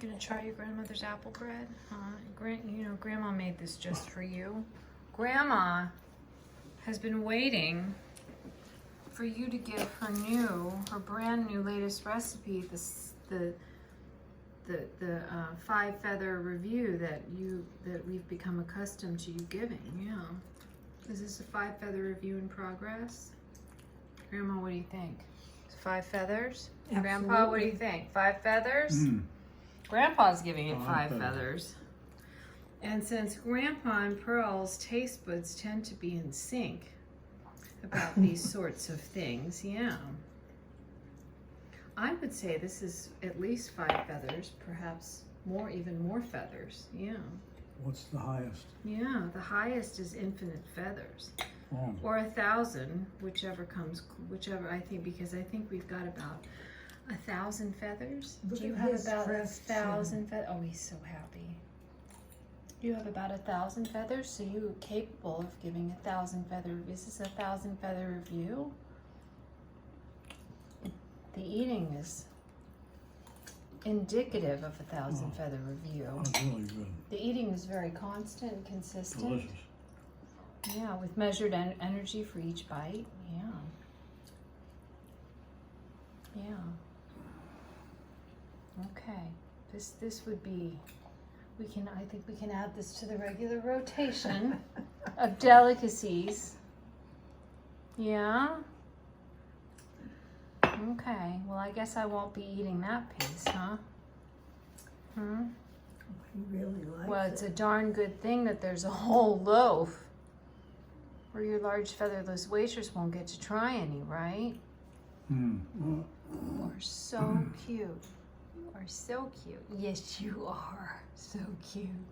You gonna try your grandmother's apple bread? You know, Grandma made this just for you. Grandma has been waiting for you to give her brand new latest recipe, the 5-feather review that we've become accustomed to you giving. Yeah. Is this a 5-feather review in progress? Grandma, what do you think? 5 feathers? Absolutely. Grandpa, what do you think? 5 feathers? Grandpa's giving it 5 feathers. And since Grandpa and Pearl's taste buds tend to be in sync about these sorts of things, yeah. I would say this is at least 5 feathers, perhaps more, even more feathers, yeah. What's the highest? Yeah, the highest is infinite feathers. Oh. Or 1,000, whichever, I think, because I think we've got about 1,000 feathers. Look Do you at have his about crests 1,000 feathers? Oh, he's so happy. You have about 1,000 feathers, so you're capable of giving 1,000 feather. Is this 1,000 feather review? The eating is indicative of 1,000 feather review. That's really good. The eating is very constant and consistent. Delicious. Yeah, with measured energy for each bite. Yeah. Yeah. Okay. This would be, I think we can add this to the regular rotation of delicacies. Yeah. Okay. Well, I guess I won't be eating that piece, huh? He really likes Well, it. it's a darn good thing that there's a whole loaf where your large featherless waitress won't get to try any, right? You're so cute. You are so cute. Yes, you are. So cute.